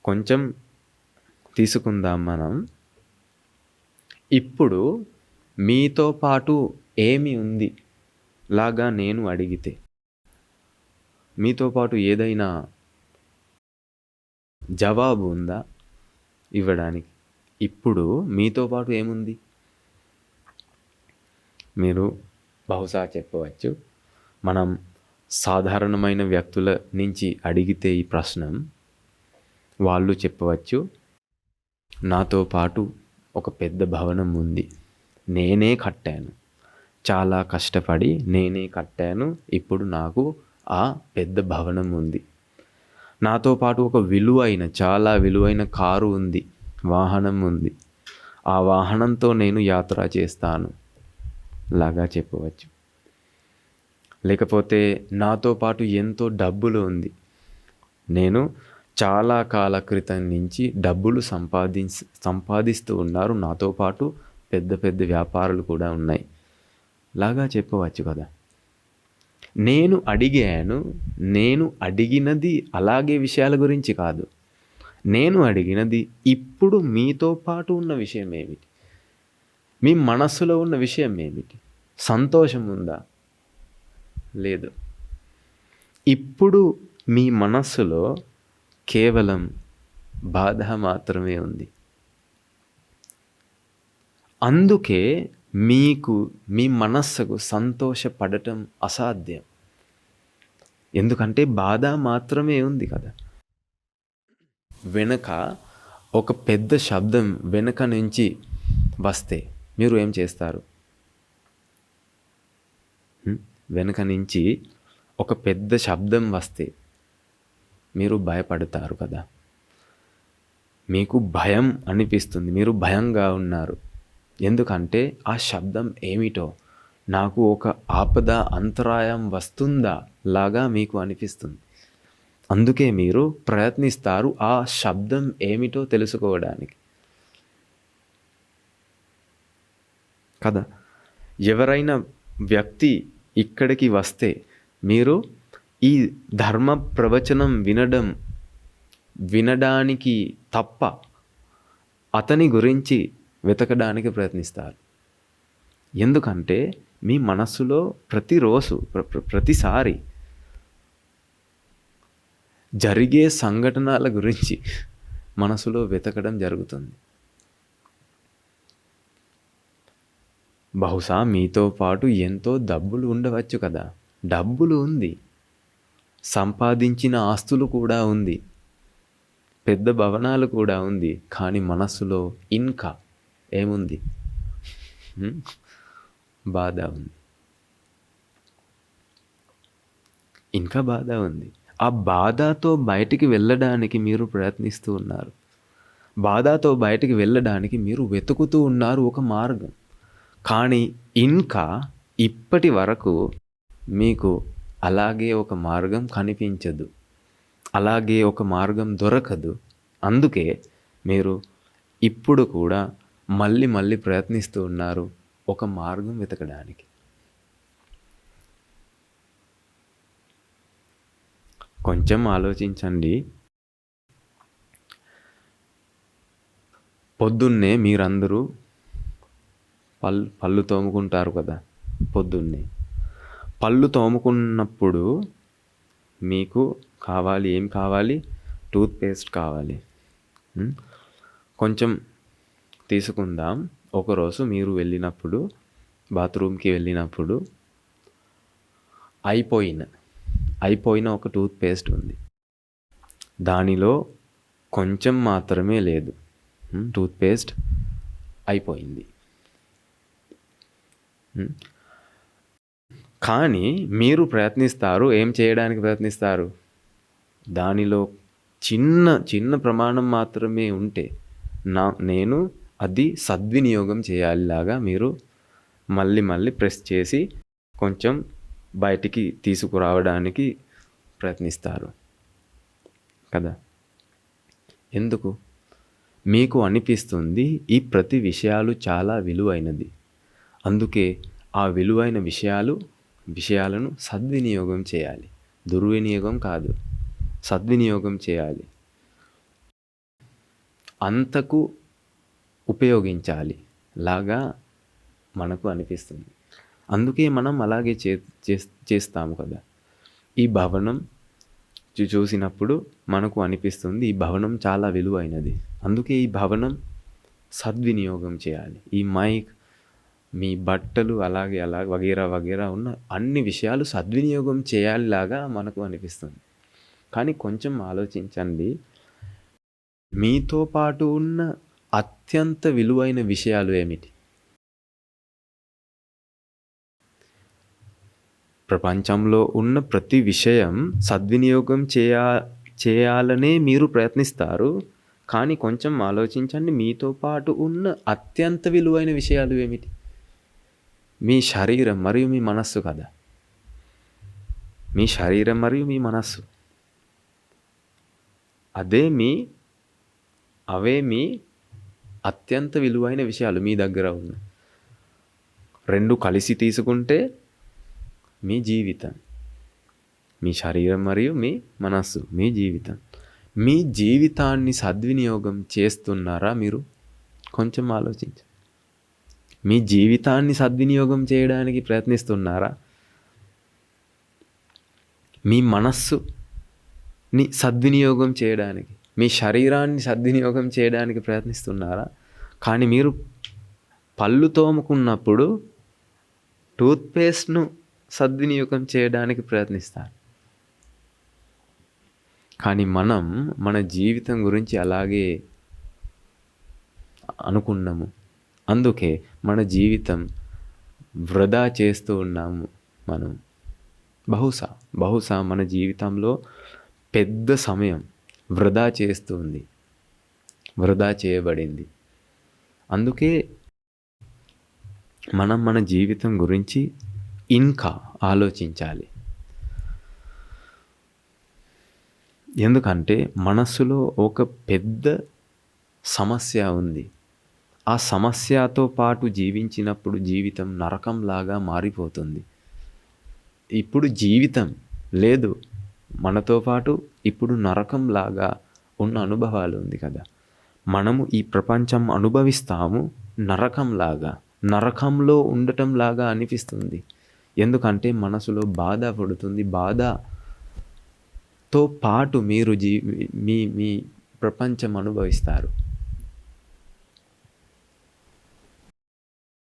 కొంచెం తీసుకుందాం మనం. ఇప్పుడు మీతో పాటు ఏమి ఉంది లాగా నేను అడిగితే, మీతో పాటు ఏదైనా జవాబు ఉందా ఇవ్వడానికి? ఇప్పుడు మీతో పాటు ఏముంది? మీరు బహుశా చెప్పవచ్చు, మనం సాధారణమైన వ్యక్తుల నుంచి అడిగితే ఈ ప్రశ్న, వాళ్ళు చెప్పవచ్చు, నాతో పాటు ఒక పెద్ద భవనం ఉంది, నేనే కట్టాను, చాలా కష్టపడి నేనే కట్టాను, ఇప్పుడు నాకు ఆ పెద్ద భవనం ఉంది. నాతో పాటు ఒక చాలా విలువైన కారు ఉంది, వాహనం ఉంది, ఆ వాహనంతో నేను యాత్ర చేస్తాను లాగా చెప్పవచ్చు. లేకపోతే నాతో పాటు ఎంతో డబ్బులు ఉంది, నేను చాలా కాల క్రితం నుంచి డబ్బులు సంపాదిస్తూ ఉన్నారు, నాతో పాటు పెద్ద పెద్ద వ్యాపారాలు కూడా ఉన్నాయి లాగా చెప్పవచ్చు కదా. నేను అడిగినది అలాగే విషయాల గురించి కాదు. నేను అడిగినది ఇప్పుడు మీతో పాటు ఉన్న విషయం ఏమిటి, మీ మనస్సులో ఉన్న విషయం ఏమిటి? సంతోషం ఉందా? లేదు. ఇప్పుడు మీ మనస్సులో కేవలం బాధ మాత్రమే ఉంది. అందుకే మీ మనస్సుకు సంతోషపడటం అసాధ్యం. ఎందుకంటే బాధ మాత్రమే ఉంది కదా. వెనక ఒక పెద్ద శబ్దం వెనక నుంచి వస్తే మీరు ఏం చేస్తారు? వెనక నుంచి ఒక పెద్ద శబ్దం వస్తే మీరు భయపడతారు కదా. మీకు భయం అనిపిస్తుంది, మీరు భయంగా ఉన్నారు. ఎందుకంటే ఆ శబ్దం ఏమిటో, నాకు ఒక ఆపద అంతరాయం వస్తుందా లాగా మీకు అనిపిస్తుంది. అందుకే మీరు ప్రయత్నిస్తారు ఆ శబ్దం ఏమిటో తెలుసుకోవడానికి కదా. ఎవరైనా వ్యక్తి ఇక్కడికి వస్తే మీరు ఈ ధర్మ ప్రవచనం వినడానికి తప్ప అతని గురించి వెతకడానికి ప్రయత్నిస్తారు. ఎందుకంటే మీ మనస్సులో ప్రతిరోజు ప్రతిసారి జరిగే సంఘటనల గురించి మనసులో వెతకడం జరుగుతుంది. బహుశా మీతో పాటు ఎంతో డబ్బులు ఉండవచ్చు కదా. డబ్బులు ఉంది, సంపాదించిన ఆస్తులు కూడా ఉంది, పెద్ద భవనాలు కూడా ఉంది, కానీ మనస్సులో ఇంకా ఏముంది? బాధ ఉంది. ఇంకా బాధ ఉంది. ఆ బాధతో బయటికి వెళ్ళడానికి మీరు ప్రయత్నిస్తూ ఉన్నారు. బాధతో బయటికి వెళ్ళడానికి మీరు వెతుకుతూ ఉన్నారు ఒక మార్గం. కానీ ఇంకా ఇప్పటి వరకు మీకు అలాగే ఒక మార్గం కనిపించదు, అలాగే ఒక మార్గం దొరకదు. అందుకే మీరు ఇప్పుడు కూడా మళ్ళీ ప్రయత్నిస్తూ ఉన్నారు ఒక మార్గం వెతకడానికి. కొంచెం ఆలోచించండి. పొద్దున్నే మీరందరూ పళ్ళు తోముకుంటారు కదా. పొద్దున్నే పళ్ళు తోముకున్నప్పుడు మీకు ఏం కావాలి? టూత్పేస్ట్ కావాలి. కొంచెం తీసుకుందాం. ఒకరోజు మీరు బాత్రూమ్కి వెళ్ళినప్పుడు అయిపోయిన ఒక టూత్పేస్ట్ ఉంది, దానిలో కొంచెం మాత్రమే లేదు, టూత్పేస్ట్ అయిపోయింది. కానీ మీరు ఏం చేయడానికి ప్రయత్నిస్తారు? దానిలో చిన్న ప్రమాణం మాత్రమే ఉంటే నేను అది సద్వినియోగం చేయాలిలాగా మీరు మళ్ళీ ప్రెస్ చేసి కొంచెం బయటికి తీసుకురావడానికి ప్రయత్నిస్తారు కదా. ఎందుకు? మీకు అనిపిస్తుంది ఈ ప్రతి విషయాలు చాలా విలువైనది. అందుకే ఆ విలువైన విషయాలను సద్వినియోగం చేయాలి, దుర్వినియోగం కాదు, సద్వినియోగం చేయాలి. అంతకు ఉపయోగించాలి లాగా మనకు అనిపిస్తుంది. అందుకే మనం అలాగే చేస్తాము కదా. ఈ భవనం చూసినప్పుడు మనకు అనిపిస్తుంది ఈ భవనం చాలా విలువైనది. అందుకే ఈ భవనం సద్వినియోగం చేయాలి. ఈ మైక్, మీ బట్టలు అలాగే వగైరా వగైరా ఉన్న అన్ని విషయాలు సద్వినియోగం చేయాలి లాగా మనకు అనిపిస్తుంది. కానీ కొంచెం ఆలోచించండి, మీతో పాటు ఉన్న అత్యంత విలువైన విషయాలు ఏమిటి? ప్రపంచంలో ఉన్న ప్రతి విషయం సద్వినియోగం చేయాలనే మీరు ప్రయత్నిస్తారు. కానీ కొంచెం ఆలోచించండి, మీతో పాటు ఉన్న అత్యంత విలువైన విషయాలు ఏమిటి? మీ శరీరం మరియు మీ మనస్సు కదా. మీ శరీరం మరియు మీ మనస్సు అవే మీ అత్యంత విలువైన విషయాలు మీ దగ్గర ఉన్నాయి. రెండు కలిసి తీసుకుంటే మీ జీవితం, మీ శరీరం మరియు మీ మనస్సు, మీ జీవితం. మీ జీవితాన్ని సద్వినియోగం చేస్తున్నారా మీరు? కొంచెం ఆలోచించండి. మీ జీవితాన్ని సద్వినియోగం చేయడానికి ప్రయత్నిస్తున్నారా? మీ మనస్సుని సద్వినియోగం చేయడానికి, మీ శరీరాన్ని సద్వినియోగం చేయడానికి ప్రయత్నిస్తున్నారా? కానీ మీరు పళ్ళు తోముకున్నప్పుడు టూత్పేస్ట్ను సద్వినియోగం చేయడానికి ప్రయత్నిస్తారు. కానీ మనం మన జీవితం గురించి అలాగే అనుకున్నాము. అందుకే మన జీవితం వృధా చేస్తూ ఉన్నాము. మనం బహుశా మన జీవితంలో పెద్ద సమయం వృధా చేయబడింది. అందుకే మనం మన జీవితం గురించి ఇంకా ఆలోచించాలి. ఎందుకంటే మనస్సులో ఒక పెద్ద సమస్య ఉంది. ఆ సమస్యతో పాటు జీవించినప్పుడు జీవితం నరకంలాగా మారిపోతుంది. ఇప్పుడు జీవితం లేదు, మనతో పాటు ఇప్పుడు నరకంలాగా ఉన్న అనుభవాలు ఉంది కదా. మనము ఈ ప్రపంచం అనుభవిస్తాము నరకంలో ఉండటం లాగా అనిపిస్తుంది. ఎందుకంటే మనసులో బాధ పడుతుంది. బాధతో పాటు మీరు మీ ప్రపంచం అనుభవిస్తారు.